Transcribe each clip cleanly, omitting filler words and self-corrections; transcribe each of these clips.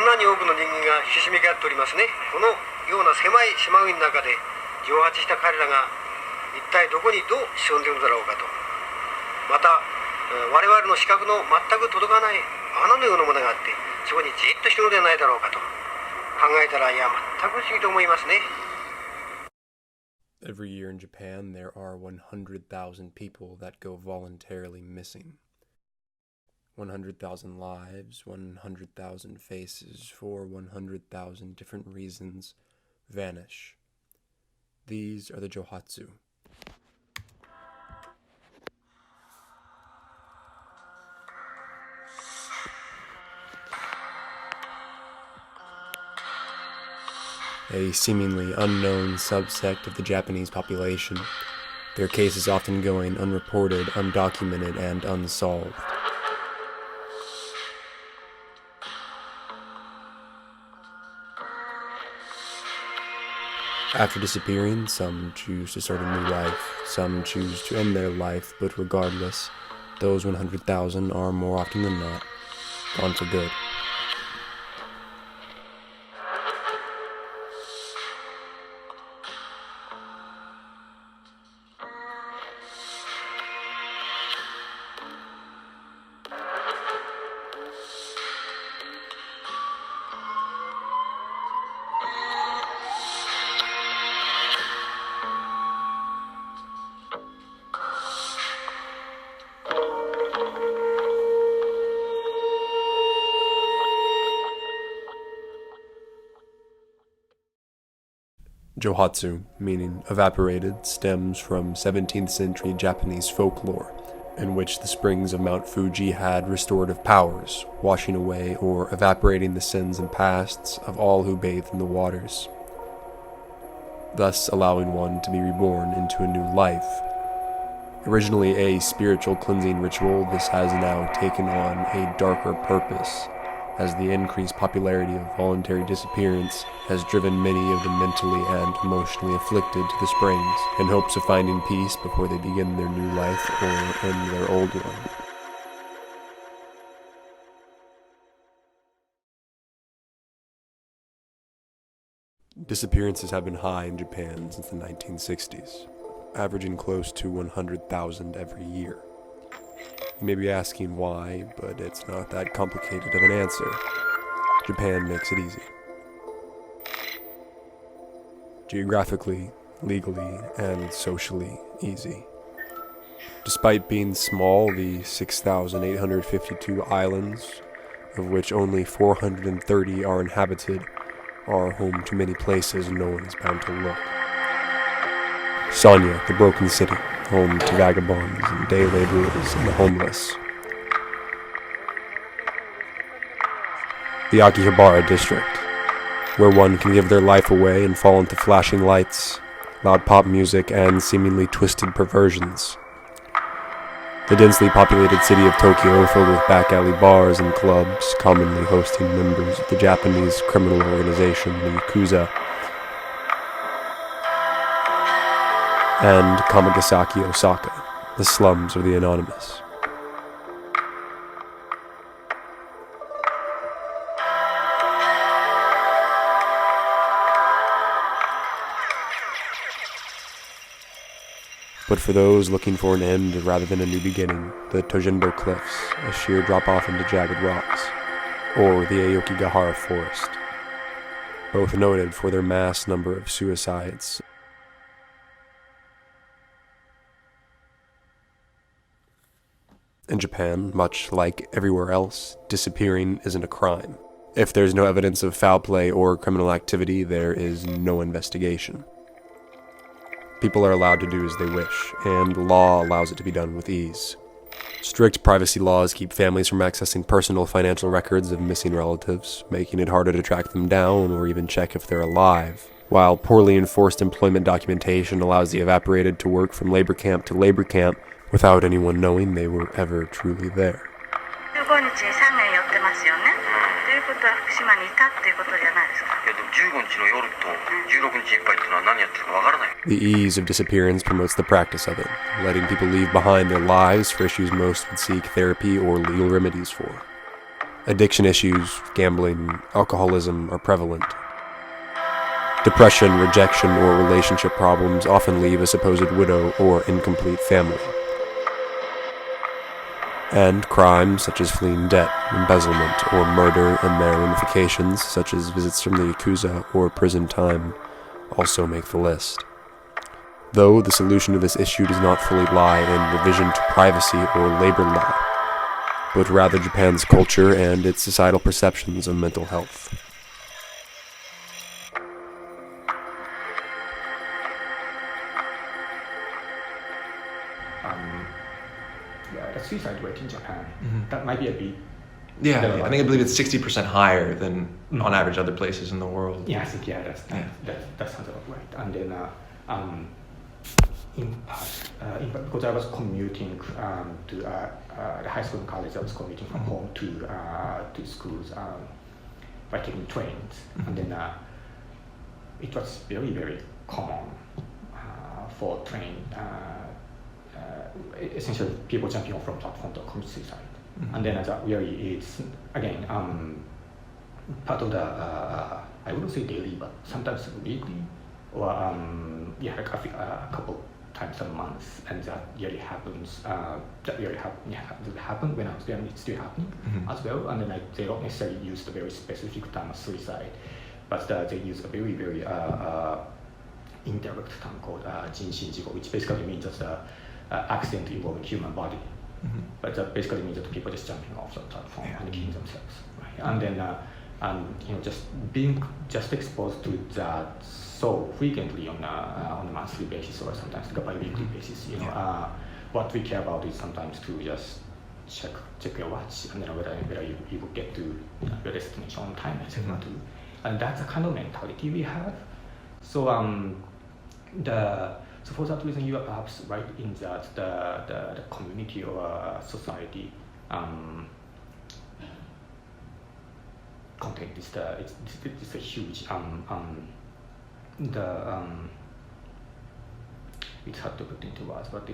んなに多くの人間がひしめき合っておりますね。このような狭い島国の中で蒸発した彼らが一体どこにどう潜んでいるのだろうかと。また我々の視覚の全く届かない穴のようなものがあって、そこにじっとしているのではないだろうかと考えたら、いや全く不思議と思いますね。Every year in Japan, there are 100,000 people that go voluntarily missing. 100,000 lives, 100,000 faces, for 100,000 different reasons, vanish. These are the Johatsu. A seemingly unknown subsect of the Japanese population, their cases often going unreported, undocumented, and unsolved. After disappearing, some choose to start a new life, some choose to end their life, but regardless, those 100,000 are more often than not gone for good. Johatsu, meaning evaporated, stems from 17th century Japanese folklore, in which the springs of Mount Fuji had restorative powers, washing away or evaporating the sins and pasts of all who bathed in the waters, thus allowing one to be reborn into a new life. Originally a spiritual cleansing ritual, this has now taken on a darker purpose, as the increased popularity of voluntary disappearance has driven many of the mentally and emotionally afflicted to the springs in hopes of finding peace before they begin their new life or end their old one. Disappearances have been high in Japan since the 1960s, averaging close to 100,000 every year. You may be asking why, but it's not that complicated of an answer. Japan makes it easy. Geographically, legally, and socially easy. Despite being small, the 6,852 islands, of which only 430 are inhabited, are home to many places no one is bound to look. Sanya, the broken city, home to vagabonds and day laborers and the homeless. The Akihabara district, where one can give their life away and fall into flashing lights, loud pop music, and seemingly twisted perversions. The densely populated city of Tokyo, filled with back alley bars and clubs, commonly hosting members of the Japanese criminal organization, the Yakuza, and Kamagasaki, Osaka, the slums of the anonymous. But for those looking for an end rather than a new beginning, the Tojendo Cliffs, a sheer drop-off into jagged rocks, or the Aokigahara Forest, both noted for their mass number of suicides. In Japan, much like everywhere else, disappearing isn't a crime. If there's no evidence of foul play or criminal activity, there is no investigation. People are allowed to do as they wish, and the law allows it to be done with ease. Strict privacy laws keep families from accessing personal financial records of missing relatives, making it harder to track them down or even check if they're alive, while poorly enforced employment documentation allows the evaporated to work from labor camp to labor camp without anyone knowing they were ever truly there. The ease of disappearance promotes the practice of it, letting people leave behind their lives for issues most would seek therapy or legal remedies for. Addiction issues, gambling, alcoholism are prevalent. Depression, rejection, or relationship problems often leave a supposed widow or incomplete family. And crimes such as fleeing debt, embezzlement, or murder and their ramifications, such as visits from the Yakuza or prison time, also make the list. Though the solution to this issue does not fully lie in revision to privacy or labor law, but rather Japan's culture and its societal perceptions of mental health. The suicide rate in Japan, that might be a bit. Yeah, I believe it's 60% higher than on average other places in the world. Yeah, I think that sounds about right. And then in past, because I was commuting to the high school and college, I was commuting from home to schools by taking trains, and then it was very, very common for train. Essentially, people jumping off from platform to commit suicide, and then really it's again part of the I wouldn't say daily, but sometimes weekly, or like a couple times a month, and that really happens. That happened when I was there, and it's still happening as well. And then they don't necessarily use the very specific term of suicide, but they use a very, very indirect term called 人身事故, which basically means just accident involving human body. But that basically means that people just jumping off the platform and killing themselves. Right? And then just being exposed to that so frequently on a monthly basis or sometimes like a bi-weekly basis. What we care about is sometimes to just check your watch and then whether you will get to your destination on time, etc. And that's the kind of mentality we have. So so for that reason, you are perhaps right in that the community or society content is it's a huge it's hard to put into words, but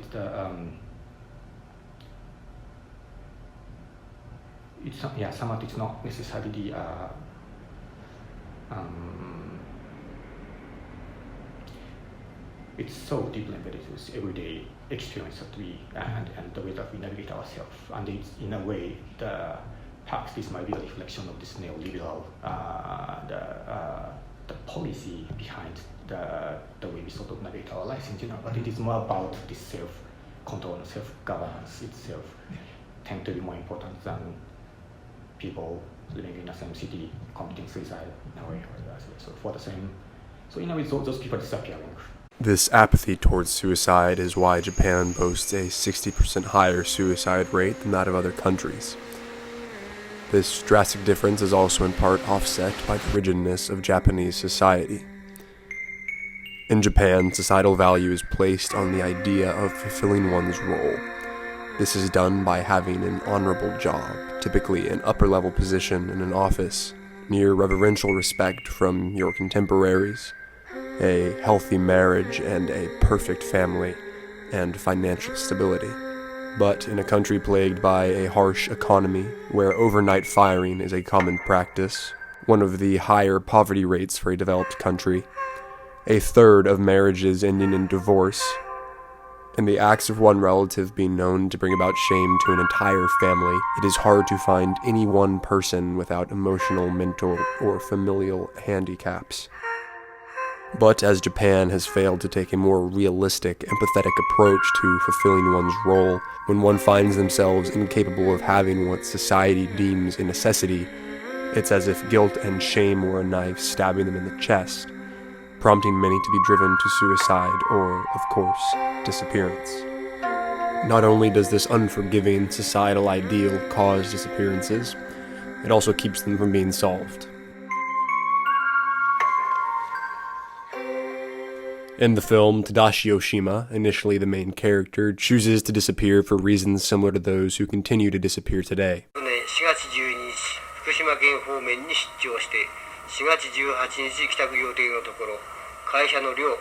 it's somewhat it's not necessarily it's so deeply embedded with everyday experience that we and the way that we navigate ourselves, and it's in a way perhaps this might be a reflection of this neoliberal the policy behind the way we sort of navigate our lives in general, but it is more about this self-control and self-governance itself tend to be more important than people living in the same city committing suicide in a way. So for the same, so in a way those people disappearing. This apathy towards suicide is why Japan boasts a 60% higher suicide rate than that of other countries. This drastic difference is also in part offset by the rigidness of Japanese society. In Japan, societal value is placed on the idea of fulfilling one's role. This is done by having an honorable job, typically an upper-level position in an office, near reverential respect from your contemporaries, a healthy marriage and a perfect family, and financial stability. But in a country plagued by a harsh economy, where overnight firing is a common practice, one of the higher poverty rates for a developed country, a third of marriages ending in divorce, and the acts of one relative being known to bring about shame to an entire family, it is hard to find any one person without emotional, mental, or familial handicaps. But as Japan has failed to take a more realistic, empathetic approach to fulfilling one's role, when one finds themselves incapable of having what society deems a necessity, it's as if guilt and shame were a knife stabbing them in the chest, prompting many to be driven to suicide or, of course, disappearance. Not only does this unforgiving societal ideal cause disappearances, it also keeps them from being solved. In the film, Tadashi Oshima, initially the main character, chooses to disappear for reasons similar to those who continue to disappear today. 4月12日、福島県方面に出張して、4月18日帰宅予定のところ、会社の寮、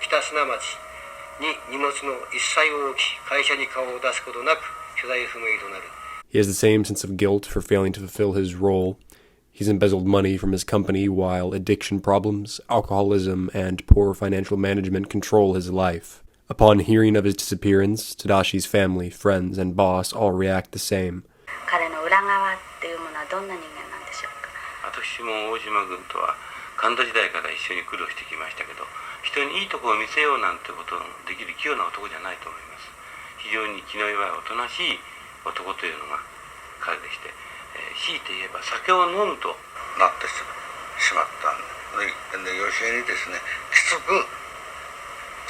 北砂町に荷物の一切を置き、会社に顔を出すことなく、所在不明となる。He has the same sense of guilt for failing to fulfill his role. He's embezzled money from his company while addiction problems, alcoholism, and poor financial management control his life. Upon hearing of his disappearance, Tadashi's family, friends, and boss all react the same. 彼の裏側っていうものはどんな人間なんでしょうか。私も大島君とは神田時代から一緒に苦労してきましたけど、人にいいところを見せようなんてことのできる器用な男じゃないと思います。非常に気の弱いおとなしい男というのが彼でして、強いて言えば酒を飲むとなってしまったんで、吉江にですね、きつく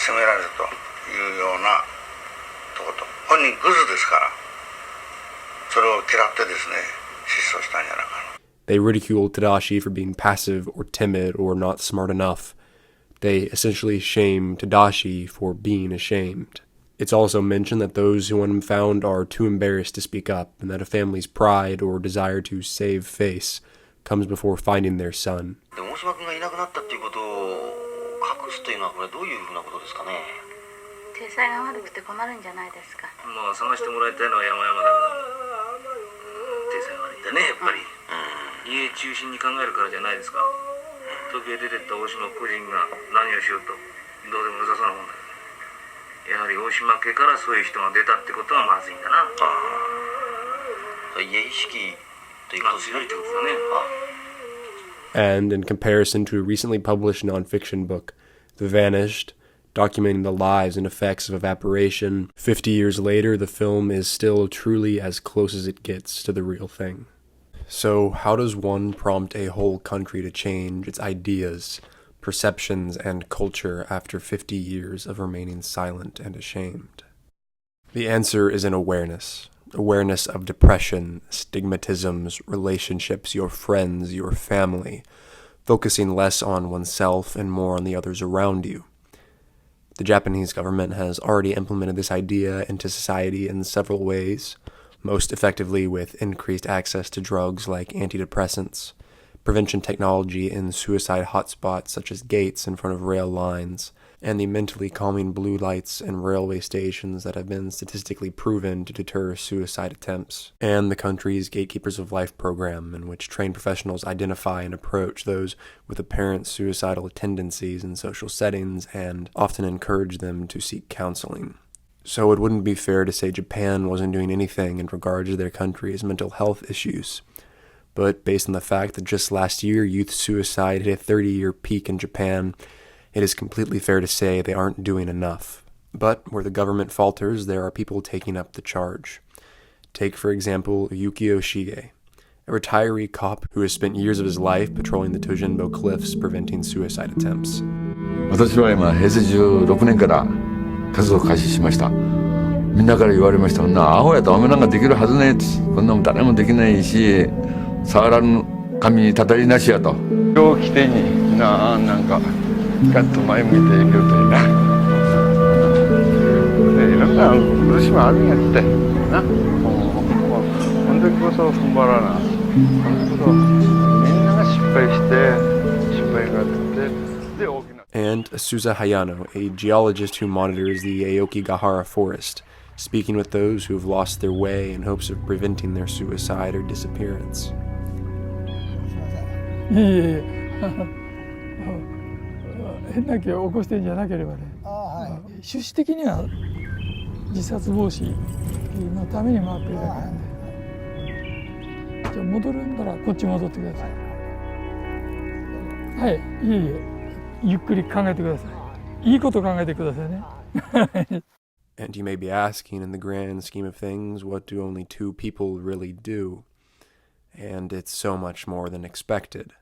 責められるというようなとこと、本人グズですから、それを嫌ってですね、失踪したんじゃないかな。They ridicule Tadashi for being passive or timid or not smart enough. They essentially shame Tadashi for being ashamed. It's also mentioned that those who want him found are too embarrassed to speak up, and that a family's pride or desire to save face comes before finding their son. で大島君がいなくなったっていうことを隠すというのはこれどういうふうなことですかね。体裁が悪くて困るんじゃないですか。まあ探してもらいたいのは山々だけど、体裁が悪いんだねやっぱり。家中心に考えるからじゃないですか。東京へ出てった大島個人が何をしようとどうでも良さそうなもんだけど、やはり大島家からそういう人が出たってことはまずいんだな。家意識ということですね。And in comparison to a recently published nonfiction book, The Vanished, documenting the lives and effects of evaporation, 50 years later, the film is still truly as close as it gets to the real thing. So, how does one prompt a whole country to change its ideas, perceptions, and culture after 50 years of remaining silent and ashamed? The answer is in awareness. Awareness of depression, stigmatisms, relationships, your friends, your family, focusing less on oneself and more on the others around you. The Japanese government has already implemented this idea into society in several ways, most effectively with increased access to drugs like antidepressants, prevention technology in suicide hotspots such as gates in front of rail lines, and the mentally calming blue lights in railway stations that have been statistically proven to deter suicide attempts, and the country's Gatekeepers of Life program, in which trained professionals identify and approach those with apparent suicidal tendencies in social settings and often encourage them to seek counseling. So it wouldn't be fair to say Japan wasn't doing anything in regard to their country's mental health issues. But based on the fact that just last year youth suicide hit a 30-year peak in Japan, it is completely fair to say they aren't doing enough. But where the government falters, there are people taking up the charge. Take, for example, Yukio Shige, a retiree cop who has spent years of his life patrolling the Tojinbo Cliffs preventing suicide attempts. 私は今平成16年から活動を開始しました。みんなから言われました。こんなアホやと雨なんかできるはずねえつ。こんなもん誰もできないし、触らぬ神にたたりなしやと。今日起点になんかガッと前向いていけるといいな。いろんな苦しみあるんやってな。この時こそ踏ん張らな。この時こそみんなが失敗して失敗があってで大きな。And Asuza Hayano, a geologist who monitors the Aokigahara forest, speaking with those who have lost their way in hopes of preventing their suicide or disappearance. 変な気を起こしてんじゃなければね、趣旨的には自殺防止のために回ってるだけなんで、じゃあ戻るんならこっち戻ってください。はい、ゆっくり考えてください。いいこと考えてくださいね。And you may be asking, in the grand scheme of things, what do only two people really do? And it's so much more than expected.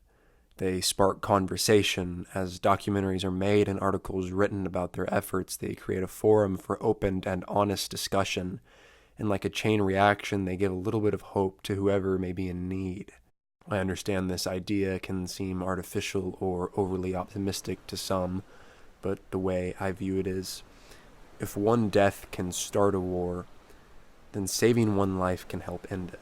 They spark conversation. As documentaries are made and articles written about their efforts, they create a forum for open and honest discussion. And like a chain reaction, they give a little bit of hope to whoever may be in need. I understand this idea can seem artificial or overly optimistic to some, but the way I view it is, if one death can start a war, then saving one life can help end it.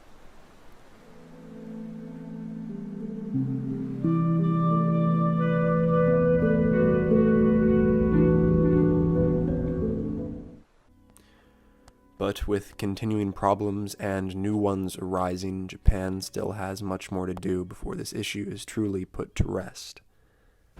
But with continuing problems and new ones arising, Japan still has much more to do before this issue is truly put to rest.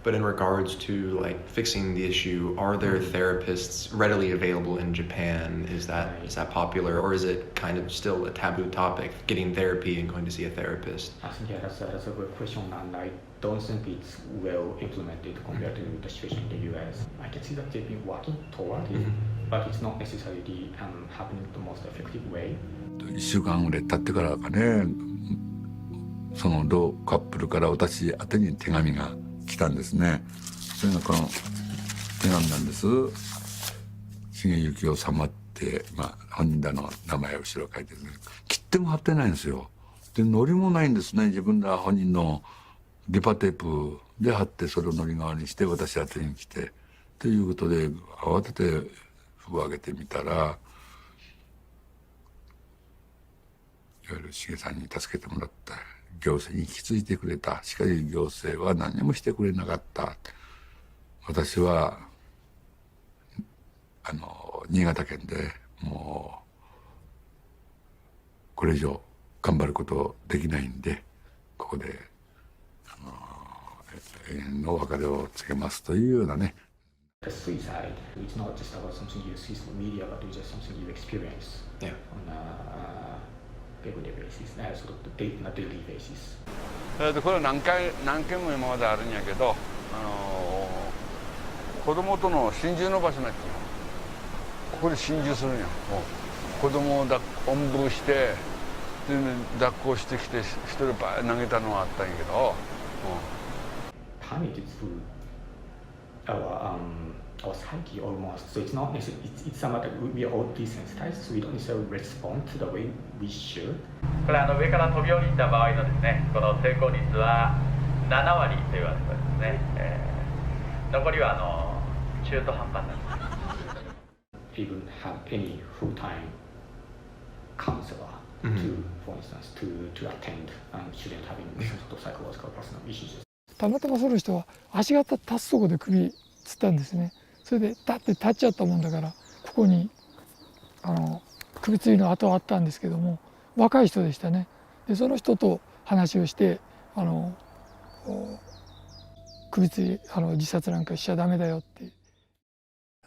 But in regards to like fixing the issue, are there therapists readily available in Japan? Is that popular, or is it kind of still a taboo topic, getting therapy and going to see a therapist? I think that's a good question, and I don't think it's well implemented compared to the situation in the US. I can see that they've been working toward it, but it's not necessarily happening the most effective way. 1週間ぐらい経ってからかね、その同カップルから私宛てに手紙が来たんですね。それがこの手紙なんです。重幸夫様って、本人らの名前を後ろ書いてるね。切手も貼ってないんですよ。で、糊もないんですね。自分ら本人のリパテープで貼って、それを糊代わりにして私宛てに来て、ということで慌てて封を開けてみたら、いわゆる重さんに助けてもらった。行政に気づいてくれた。しかし行政は何もしてくれなかった。私は新潟県でもうこれ以上頑張ることできないんで、ここで永遠のお別れを告げますというようなね。The suicide, it's not just about something you see in media, but it's just something you experience on a everyday basis, sort of on a daily basis. これは何件も今まであるんやけど、子供との心中の場所なんですよ。ここで心中するんや。子供をおんぶして、で抱っこしてきて一人バーッ投げたのはあったんやけど。Permeated through our psyche almost. So it's not necessarily, it's somewhat that we are all desensitized, so we don't necessarily respond to the way we should. これ上から飛び降りた場合のですね、この成功率は7割と言われてますね。残りは中途半端なんです。Even have any full-time counselor to, for instance, to attend students having some sort of psychological personal issues. たまたまその人は足が立つとこで首つったんですね。それで立って立っちゃったもんだからここに首つりの跡あったんですけども、若い人でしたね。でその人と話をして首つり自殺なんかしちゃダメだよって。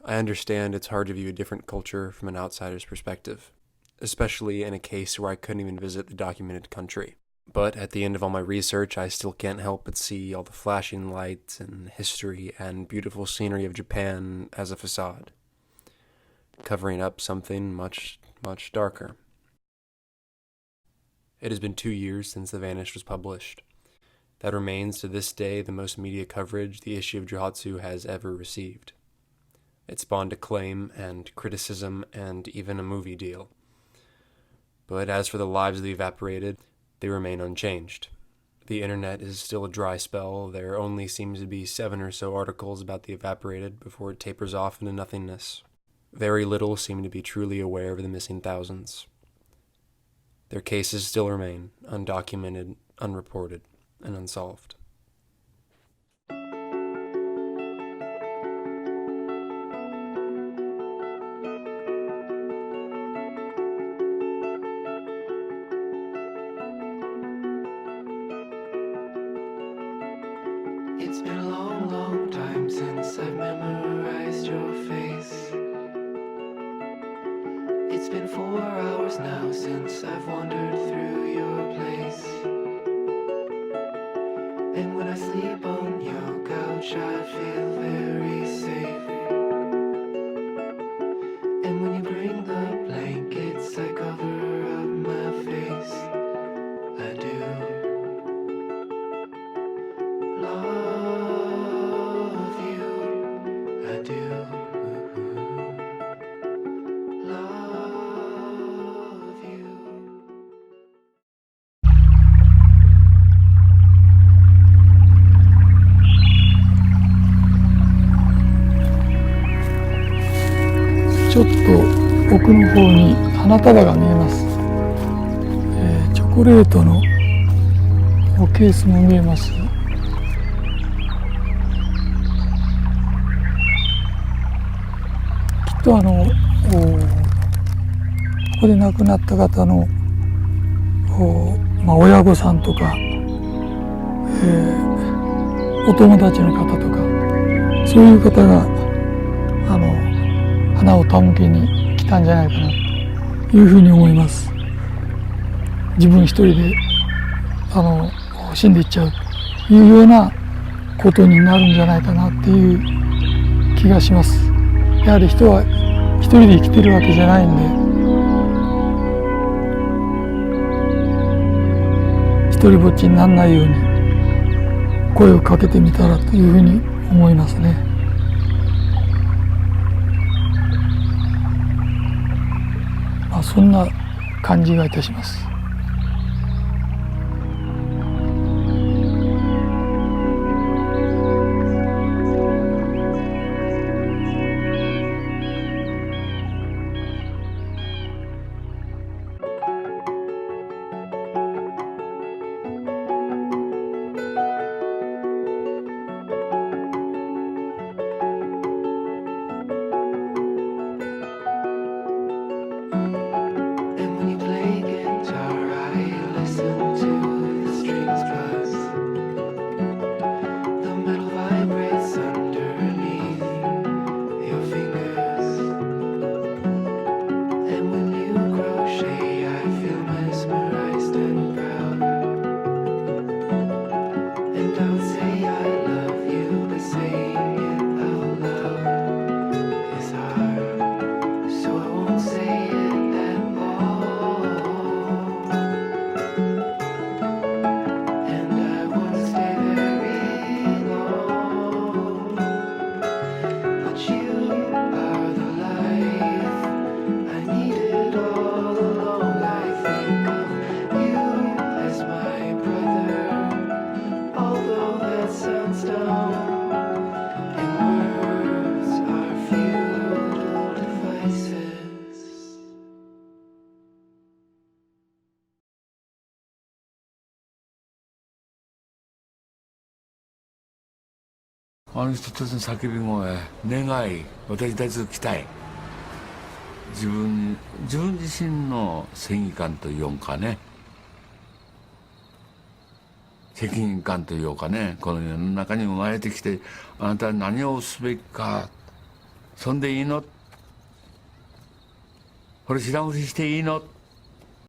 I understand it's hard to view a different culture from an outsider's perspective, especially in a case where I couldn't even visit the documented country. But at the end of all my research, I still can't help but see all the flashing lights and history and beautiful scenery of Japan as a facade, covering up something much, much darker. It has been 2 years since The Vanished was published. That remains to this day the most media coverage the issue of Johatsu has ever received. It spawned acclaim and criticism and even a movie deal. But as for the lives of the Evaporated, they remain unchanged. The internet is still a dry spell. There only seems to be 7 or so articles about the Evaporated before it tapers off into nothingness. Very little seem to be truly aware of the missing thousands. Their cases still remain undocumented, unreported, and unsolved. It's been a long, long time since I've memorized your face. It's been 4 hours now since I've wandered through your place. And when I sleep on your couch I feel very safe. And when you bring the blankets I cover up my face. I do love you, I do love you.ちょっと奥の方に花束が見えます。チョコレートのケースも見えます。きっとここで亡くなった方の親御さんとか、お友達の方とか、そういう方が花を手向けに来たんじゃないかなというふうに思います。自分一人で死んでいっちゃうというようなことになるんじゃないかなっていう気がします。やはり人は一人で生きてるわけじゃないんで、一人ぼっちにならないように声をかけてみたらというふうに思いますね。そんな感じがいたします。あの人一つの叫び声、願い、私たちの期待、自分自身の正義感というかね、責任感というかね、この世の中に生まれてきてあなたは何をすべきか、そんでいいの、これ知らんふりしていいの、